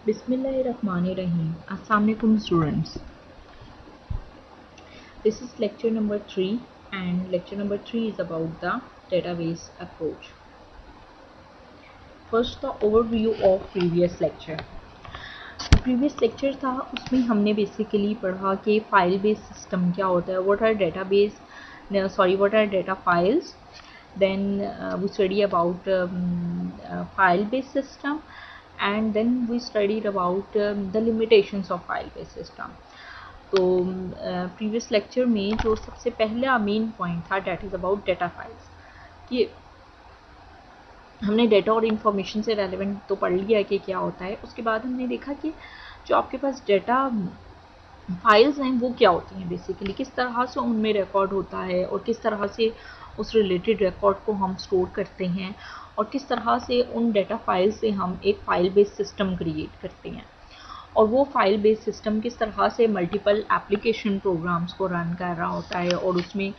Bismillahirrahmanirrahim. Assalamualaikum students. This is lecture number 3 and lecture number 3 is about the database approach. First the overview of previous lecture. Previous lecture था उसमें हमने basically पढ़ा कि file based system क्या होता है, what are data files. Then we study about file based system and then we studied about the limitations of file based system. तो previous lecture में जो सबसे पहला मेन पॉइंट था that is about data files, कि हमने data और information से रेलेवेंट तो पढ़ लिया कि क्या होता है. उसके बाद हमने देखा कि जो आपके पास डेटा फाइल्स हैं वो क्या होती हैं, बेसिकली किस तरह से उनमें रिकॉर्ड होता है और किस तरह से उस रिलेटेड रिकॉर्ड को हम स्टोर करते हैं और किस तरह से उन डेटा फाइल से हम एक फाइल बेस्ड सिस्टम क्रिएट करते हैं और वो फाइल बेस्ड सिस्टम किस तरह से मल्टीपल एप्लीकेशन प्रोग्राम्स को रन कर रहा होता है और उसमें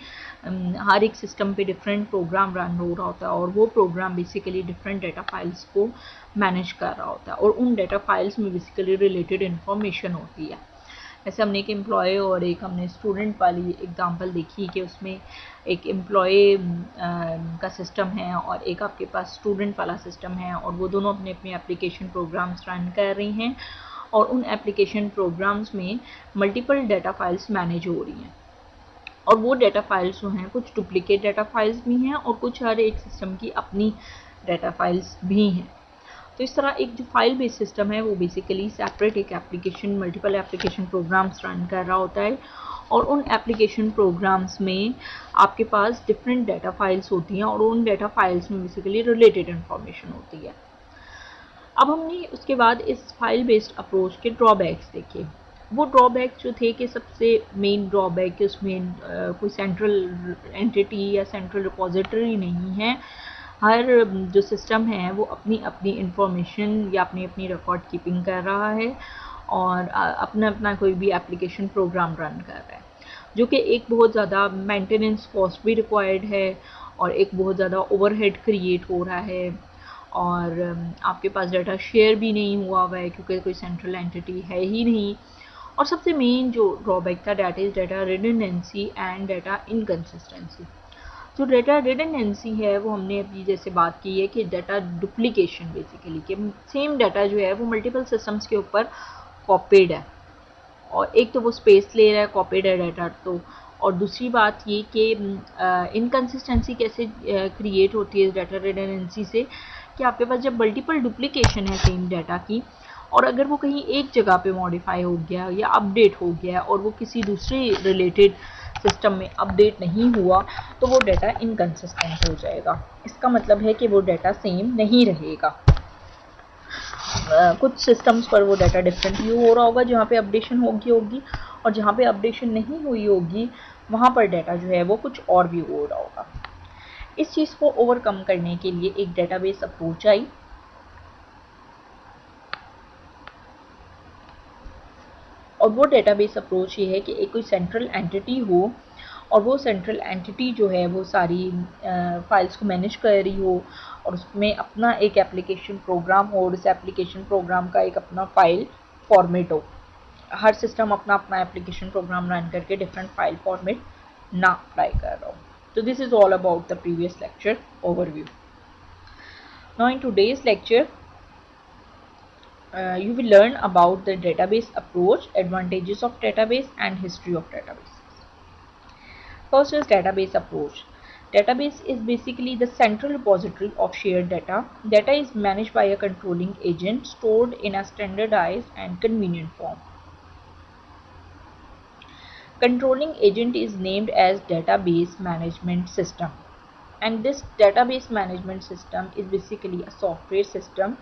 हर एक सिस्टम पे डिफरेंट प्रोग्राम रन हो रहा होता है और वो program basically different data files को मैनेज कर रहा होता है और उन डेटा फाइल्स में बेसिकली रिलेटेड इन्फॉर्मेशन होती है. जैसे हमने एक एम्प्लॉय और एक हमने स्टूडेंट वाली एग्जांपल देखी कि उसमें एक एम्प्लॉय का सिस्टम है और एक आपके पास स्टूडेंट वाला सिस्टम है और वो दोनों अपने अपने एप्लीकेशन प्रोग्राम्स रन कर रही हैं और उन एप्लीकेशन प्रोग्राम्स में मल्टीपल डेटा फाइल्स मैनेज हो रही हैं और वो डेटा फाइल्स जो हैं कुछ डुप्लीकेट डेटा फाइल्स भी हैं और कुछ हर एक सिस्टम की अपनी डेटा फाइल्स भी हैं. तो इस तरह एक जो फाइल बेस्ड सिस्टम है वो बेसिकली सेपरेट एक application multiple application programs run कर रहा होता है और उन एप्लीकेशन प्रोग्राम्स में आपके पास डिफरेंट डेटा फाइल्स होती हैं और उन डेटा फाइल्स में बेसिकली रिलेटेड इन्फॉर्मेशन होती है. अब हमने उसके बाद इस फाइल बेस्ड अप्रोच के ड्रॉबैक्स देखे. वो ड्रॉबैक्स जो थे कि सबसे मेन ड्रॉबैक उसमें कोई सेंट्रल एंटिटी या सेंट्रल रिपोजिटरी नहीं है. हर जो सिस्टम है वो अपनी अपनी इंफॉर्मेशन या अपनी अपनी रिकॉर्ड कीपिंग कर रहा है और अपना अपना कोई भी एप्लीकेशन प्रोग्राम रन कर रहा है, जो कि एक बहुत ज़्यादा मेंटेनेंस कॉस्ट भी रिक्वायर्ड है और एक बहुत ज़्यादा ओवरहेड क्रिएट हो रहा है और आपके पास डाटा शेयर भी नहीं हुआ है क्योंकि कोई सेंट्रल एंटिटी है ही नहीं. और सबसे मेन जो ड्रॉबैक था that is data redundancy and data inconsistency. जो डाटा रिडंडेंसी है वो हमने अभी जैसे बात की है कि डाटा डुप्लीकेशन, बेसिकली कि सेम डाटा जो है वो मल्टीपल सिस्टम्स के ऊपर कॉपीड है और एक तो वो स्पेस ले रहा है कॉपीड है डाटा. तो और दूसरी बात ये कि इनकन्सिस्टेंसी कैसे क्रिएट होती है डाटा रिडंडेंसी से, कि आपके पास जब मल्टीपल डुप्लीकेशन है सेम डाटा की और अगर वो कहीं एक जगह पे मॉडिफाई हो गया या अपडेट हो गया और वो किसी दूसरे रिलेटेड सिस्टम में अपडेट नहीं हुआ तो वो डाटा इनकन्सिस्टेंट हो जाएगा. इसका मतलब है कि वो डाटा सेम नहीं रहेगा. कुछ सिस्टम्स पर वो डाटा डिफरेंट व्यू हो रहा होगा जहाँ पे अपडेशन होगी और जहाँ पे अपडेशन नहीं हुई होगी वहाँ पर डाटा जो है वो कुछ और व्यू हो रहा होगा. इस चीज़ को ओवरकम करने के लिए एक डेटाबेस अप्रोच आई और वो डेटाबेस अप्रोच ये है कि एक कोई सेंट्रल एंटिटी हो और वो सेंट्रल एंटिटी जो है वो सारी फाइल्स को मैनेज कर रही हो और उसमें अपना एक एप्लीकेशन प्रोग्राम हो और उस एप्लीकेशन प्रोग्राम का एक अपना फाइल फॉर्मेट हो. हर सिस्टम अपना अपना एप्लीकेशन प्रोग्राम रन करके डिफरेंट फाइल फॉर्मेट ना अप्लाई कर रहा हो. So this is all about the previous lecture overview. Now in today's lecture, you will learn about the database approach, advantages of database and history of databases. First is database approach. Database is basically the central repository of shared data. Data is managed by a controlling agent stored in a standardized and convenient form. Controlling agent is named as database management system, and this database management system is basically a software system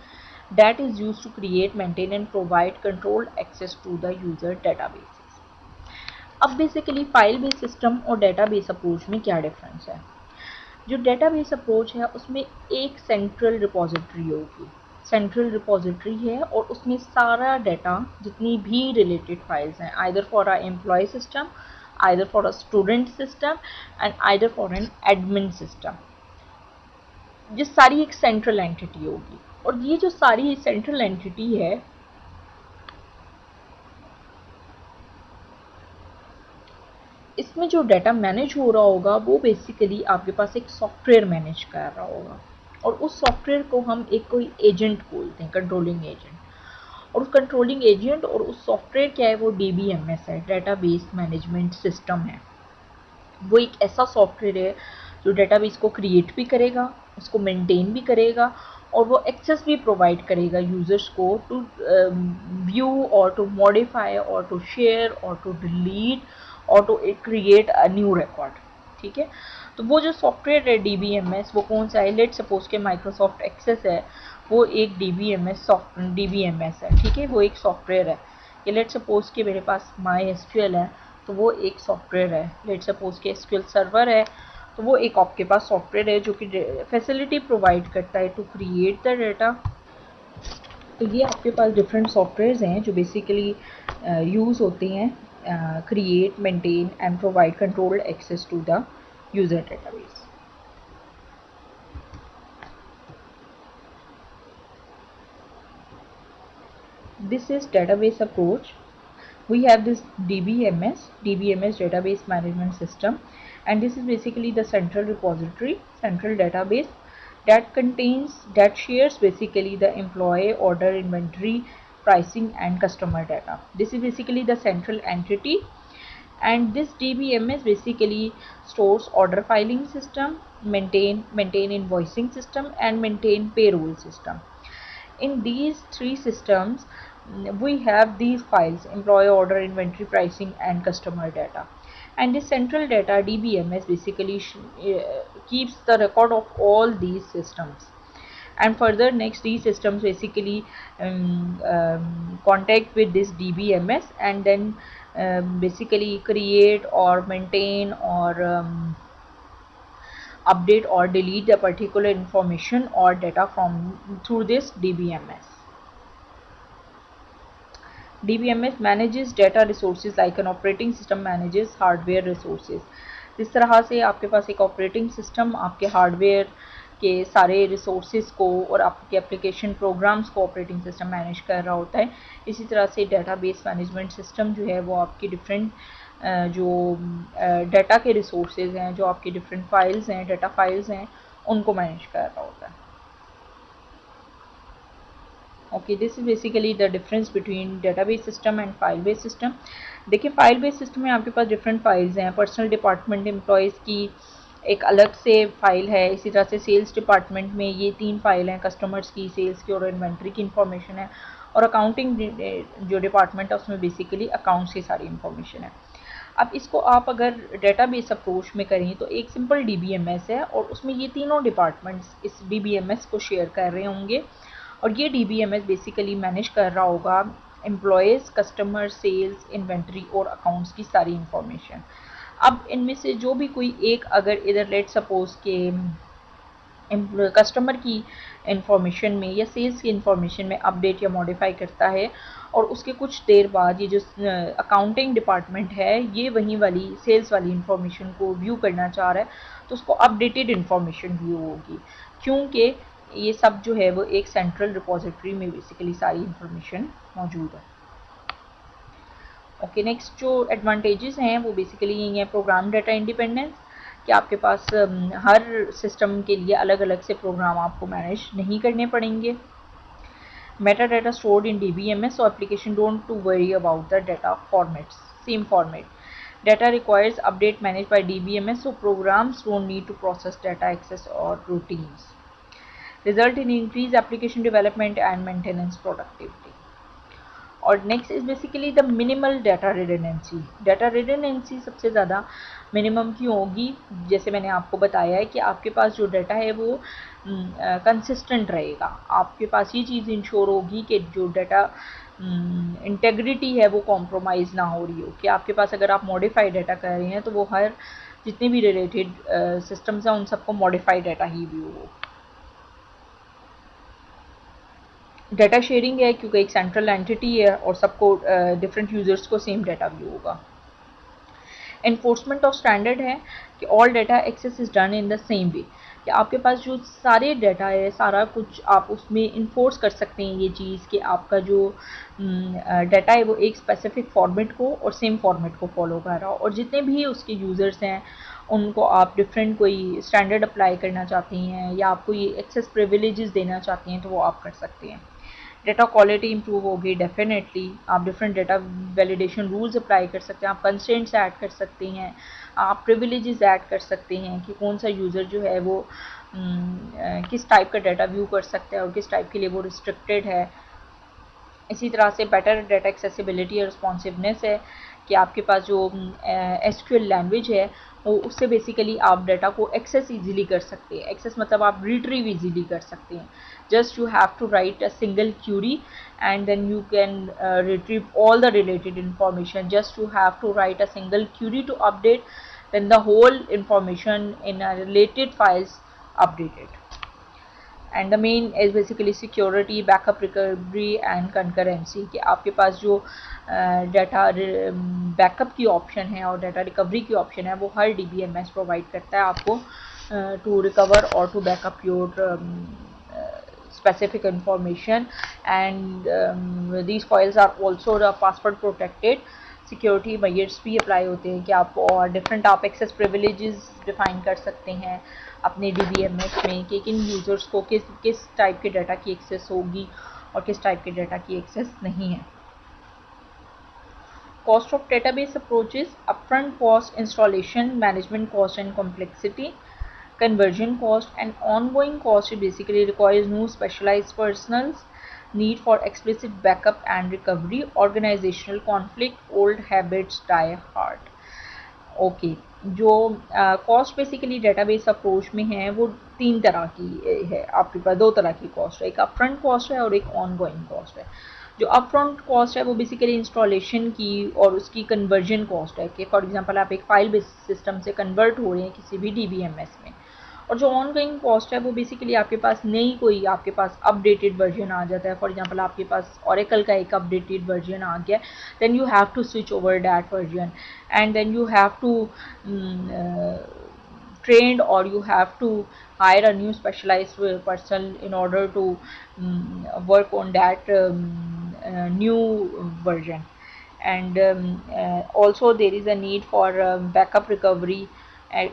that is used to create, maintain and provide controlled access to the user databases. अब basically file based system और database approach में क्या difference है. जो database approach है उसमें एक central repository होगी, सेंट्रल रिपोजिटरी है और उसमें सारा डाटा जितनी भी रिलेटेड फाइल्स हैं either for a employ system, either for a student system and either for an admin system, ये सारी एक सेंट्रल एंटिटी होगी. और ये जो सारी सेंट्रल एंटिटी है इसमें जो डाटा मैनेज हो रहा होगा वो बेसिकली आपके पास एक सॉफ्टवेयर मैनेज कर रहा होगा, और उस सॉफ्टवेयर को हम एक कोई एजेंट बोलते हैं, कंट्रोलिंग एजेंट। और उस कंट्रोलिंग एजेंट और उस सॉफ्टवेयर क्या है, वो DBMS है, डेटाबेस मैनेजमेंट सिस्टम है। वो एक ऐसा सॉफ्टवेयर है जो डेटाबेस को क्रिएट भी करेगा, उसको मेंटेन भी करेगा, और वो एक्सेस भी प्रोवाइड करेगा यूजर्स को टू व्यू और टू मॉडिफाई और टू शेयर और टू डिलीट और to create a new record. ठीक है, तो वो जो सॉफ्टवेयर है DBMS, वो कौन सा है? लेट सपोज के माइक्रोसॉफ्ट एक्सेस है, वो एक DBMS है। ठीक है, वो एक सॉफ्टवेयर है। ये लेट सपोज के मेरे पास MySQL है, तो वो एक सॉफ्टवेयर है। लेट सपोज के SQL सर्वर है, तो वो एक आपके पास सॉफ्टवेयर है जो कि फैसिलिटी प्रोवाइड करता है टू क्रिएट द डाटा। तो ये आपके पास डिफरेंट सॉफ्टवेयर्स हैं जो बेसिकली यूज़ होते हैं create, maintain and provide controlled access to the user database. This is database approach. We have this DBMS database management system, and this is basically the central repository, central database that shares basically the employee, order, inventory, pricing and customer data. This is basically the central entity, and this DBMS basically stores order filing system, maintain invoicing system and maintain payroll system. In these three systems we have these files: employee, order, inventory, pricing and customer data. And the central data DBMS basically keeps the record of all these systems. And further, next these systems basically contact with this DBMS and then basically create or maintain or update or delete the particular information or data from through this DBMS. DBMS manages data resources like an operating system manages hardware resources. जिस तरह से आपके पास एक operating system आपके hardware के सारे resources को और आपके एप्लीकेशन प्रोग्राम्स को ऑपरेटिंग सिस्टम मैनेज कर रहा होता है, इसी तरह से डेटाबेस मैनेजमेंट सिस्टम जो है वो आपकी डिफरेंट जो डाटा के रिसोर्सेज हैं, जो आपकी डिफरेंट फाइल्स हैं, डाटा फाइल्स हैं, उनको मैनेज कर रहा होता है। Okay, this is basically the difference between database system and file based system. देखिए, फाइल बेस्ड सिस्टम में आपके पास डिफरेंट फाइल्स हैं। पर्सनल डिपार्टमेंट एम्प्लॉयज़ की एक अलग से फाइल है, इसी तरह से सेल्स डिपार्टमेंट में ये 3 फाइल हैं, कस्टमर्स की, सेल्स की और इन्वेंट्री की इन्फॉर्मेशन है, और अकाउंटिंग जो डिपार्टमेंट है उसमें बेसिकली अकाउंट्स की सारी इन्फॉर्मेशन है। अब इसको आप अगर डेटाबेस अप्रोच में करें तो एक सिंपल DBMS है और उसमें ये तीनों डिपार्टमेंट्स इस DBMS को शेयर कर रहे होंगे, और ये DBMS बेसिकली मैनेज कर रहा होगा एम्प्लॉयज़, कस्टमर, सेल्स, इन्वेंट्री और अकाउंट्स की सारी इन्फॉर्मेशन। अब इनमें से जो भी कोई एक अगर इधर लेट सपोज के कस्टमर की इंफॉर्मेशन में या सेल्स की इंफॉर्मेशन में अपडेट या मॉडिफाई करता है, और उसके कुछ देर बाद ये जो अकाउंटिंग डिपार्टमेंट है ये वही वाली सेल्स वाली इंफॉर्मेशन को व्यू करना चाह रहा है, तो उसको अपडेटेड इंफॉर्मेशन व्यू होगी, क्योंकि ये सब जो है वो एक सेंट्रल रिपोजिटरी में बेसिकली सारी इंफॉर्मेशन मौजूद है। ओके, नेक्स्ट जो एडवांटेजेस हैं वो बेसिकली यही है प्रोग्राम डाटा इंडिपेंडेंस, कि आपके पास हर सिस्टम के लिए अलग अलग से प्रोग्राम आपको मैनेज नहीं करने पड़ेंगे। Meta data stored in DBMS, so application don't to worry about the data formats, same format. Data requires update managed by DBMS, so programs don't need to process data access or routines. Result in increased application development and maintenance productivity. और next is basically the minimal data redundancy. Data redundancy सबसे ज़्यादा minimum क्यों होगी? जैसे मैंने आपको बताया है कि आपके पास जो डाटा है वो कंसिस्टेंट रहेगा। आपके पास ये चीज़ इंश्योर होगी कि जो डाटा इंटेग्रिटी है वो कॉम्प्रोमाइज़ ना हो रही हो, कि आपके पास अगर आप मॉडिफाइड डाटा कर रहे हैं तो वो हर जितने भी रिलेटेड सिस्टम्स हैं उन सबको मॉडिफाइड डाटा ही व्यू हो। डाटा शेयरिंग है क्योंकि एक सेंट्रल एंटिटी है और सबको डिफरेंट यूजर्स को सेम डाटा व्यू होगा। एनफोर्समेंट ऑफ स्टैंडर्ड है कि all data access is done in the same way, कि आपके पास जो सारे डाटा है सारा कुछ आप उसमें इन्फोर्स कर सकते हैं ये चीज़ कि आपका जो डाटा है वो एक स्पेसिफिक फॉर्मेट को और सेम फॉर्मेट को फॉलो कर रहा हो, और जितने भी उसके यूज़र्स हैं उनको आप डिफरेंट कोई स्टैंडर्ड अप्लाई करना चाहती हैं या आप कोई एक्सेस प्रिविलेजेस देना चाहती हैं तो वो आप कर सकते हैं। डेटा क्वालिटी इंप्रूव होगी डेफिनेटली, आप different data validation rules apply कर सकते हैं, आप कंस्ट्रेंट्स ऐड कर सकते हैं, आप प्रिविलेजेस ऐड कर सकते हैं कि कौन सा यूज़र जो है वो किस टाइप का डाटा व्यू कर सकता है और किस टाइप के लिए वो रिस्ट्रिक्टेड है। इसी तरह से बेटर डाटा एक्सेसिबिलिटी और रिस्पॉन्सिवनेस है कि आपके पास जो एसक्यूएल लैंग्वेज है वो उससे बेसिकली आप डाटा को एक्सेस इजीली कर सकते हैं। एक्सेस मतलब आप रिट्रीव इजीली कर सकते हैं। Just you have to write a single query and then you can retrieve all the related information. Just you have to write a single query to update, then the whole information in a related files updated. And the main is basically security, backup recovery and concurrency, कि आपके पास जो data backup की option है और data recovery की option है वो हर DBMS provide करता है आपको टू रिकवर और to backup your specific information, and these files are also the password protected. Security measures भी अप्लाई होते हैं कि आप और डिफरेंट आप एक्सेस प्रिविलेजेस डिफाइन कर सकते हैं अपने DBMS में कि किन यूज़र्स को किस टाइप के डाटा की एक्सेस होगी और किस टाइप के डाटा की एक्सेस नहीं है। Cost of database approaches, upfront cost, installation, management cost and complexity, conversion cost and ongoing cost. It basically requires new specialized personnel, need for explicit backup and recovery, organizational conflict, old habits die hard. Okay जो cost basically database approach में है वो तीन तरह की है, आपके पास दो तरह की कॉस्ट है, एक अपफ्रंट कॉस्ट है और एक ऑनगोइंग कॉस्ट है। जो अपफ्रंट कॉस्ट है वो बेसिकली इंस्टॉलेशन की और उसकी कन्वर्जन कॉस्ट है कि फॉर एग्जांपल आप एक फाइल बेस्ड सिस्टम से कन्वर्ट हो रहे हैं किसी भी DBMS में। और जो ऑनगोइंग कॉस्ट है वो बेसिकली आपके पास नई कोई आपके पास अपडेटेड वर्जन आ जाता है, फॉर एग्जांपल आपके पास ओरेकल का एक अपडेटेड वर्जन आ गया, then you have to switch over that version and then you have to trained or you have to hire a new specialized person in order to work on that new version. And also there is a need for backup recovery,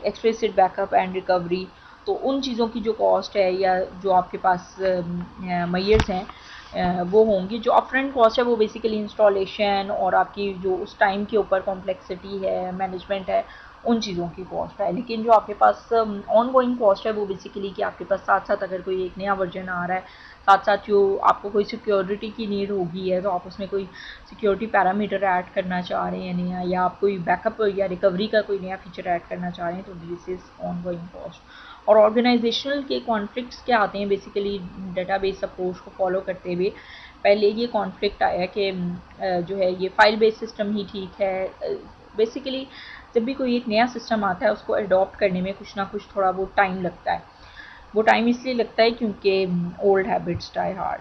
explicit backup and recovery. तो उन चीज़ों की जो cost है या जो आपके पास measures हैं वो होंगी। जो अपफ्रंट कॉस्ट है वो बेसिकली इंस्टॉलेशन और आपकी जो उस टाइम के ऊपर कॉम्प्लेक्सिटी है, मैनेजमेंट है, उन चीज़ों की कॉस्ट है। लेकिन जो आपके पास ऑन गोइंग कॉस्ट है वो बेसिकली कि आपके पास साथ साथ अगर कोई एक नया वर्जन आ रहा है, साथ साथ जो आपको कोई सिक्योरिटी की नीड होगी है तो आप उसमें कोई सिक्योरिटी पैरामीटर ऐड करना चाह रहे हैं नया, या आप कोई बैकअप या रिकवरी का कोई नया फीचर ऐड करना चाह रहे हैं, तो this is on going cost. और ऑर्गेनाइजेशनल के कॉन्फ्लिक्ट्स क्या आते हैं बेसिकली डेटाबेस अप्रोच को फॉलो करते हुए। पहले ये कॉन्फ्लिक्ट आया कि जो है ये फाइल बेस्ड सिस्टम ही ठीक है। बेसिकली जब भी कोई एक नया सिस्टम आता है उसको अडॉप्ट करने में कुछ ना कुछ थोड़ा बहुत टाइम लगता है। वो टाइम इसलिए लगता है क्योंकि old habits die hard.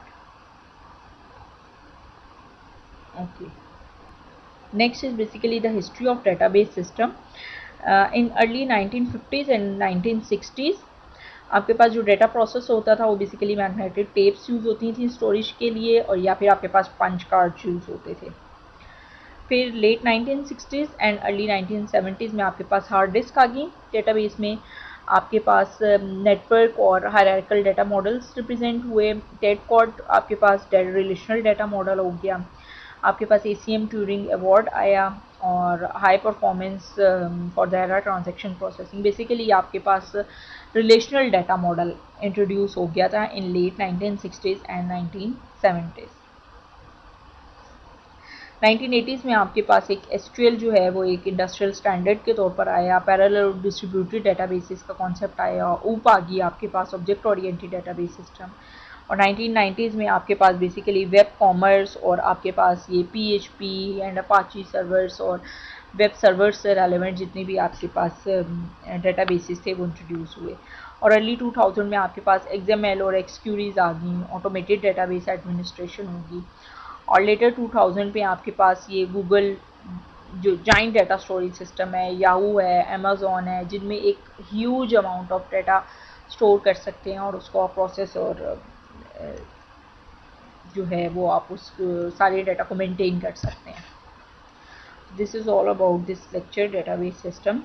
Okay, next is basically the history of database system. In early 1950s and 1960s आपके पास जो डेटा प्रोसेस होता था वो बेसिकली मैग्नेटिक टेप्स यूज़ होती थी स्टोरेज के लिए, और या फिर आपके पास पंच कार्ड्स यूज़ होते थे। फिर late 1960s and early 1970s में आपके पास हार्ड डिस्क आ गई। डेटाबेस में आपके पास नेटवर्क और हायरार्किकल डाटा मॉडल्स रिप्रेजेंट हुए। टेडकॉट आपके पास रिलेशनल डाटा मॉडल हो गया, आपके पास ACM ट्यूरिंग अवार्ड आया और high performance for data transaction processing. Basically आपके पास रिलेशनल डाटा मॉडल इंट्रोड्यूस हो गया था इन late 1960s and 1970s। 1980s में आपके पास एक SQL जो है वो एक इंडस्ट्रियल स्टैंडर्ड के तौर पर आया। पैरेलल डिस्ट्रीब्यूटेड डेटाबेसेस का कॉन्सेप्ट आया। ऊप आ गई आपके पास ऑब्जेक्ट ओरिएंटेड डेटाबेस सिस्टम। और 1990s में आपके पास बेसिकली वेब कॉमर्स और आपके पास ये PHP एंड अपाची सर्वर्स और वेब सर्वर्स से रेलेवेंट जितने भी आपके पास डेटाबेसेस थे वो इंट्रोड्यूस हुए। और अर्ली 2000 में आपके पास XML और XQRIs आ गई, ऑटोमेटेड डेटाबेस एडमिनिस्ट्रेशन होगी। और लेटर 2000 पे आपके पास ये गूगल जो जाइंट डाटा स्टोरेज सिस्टम है, याहू है, अमेज़ॉन है, जिनमें एक huge amount of data store कर सकते हैं और उसको प्रोसेस और जो है वो आप उस सारे डाटा को मेंटेन कर सकते हैं. This is all about this lecture, database system.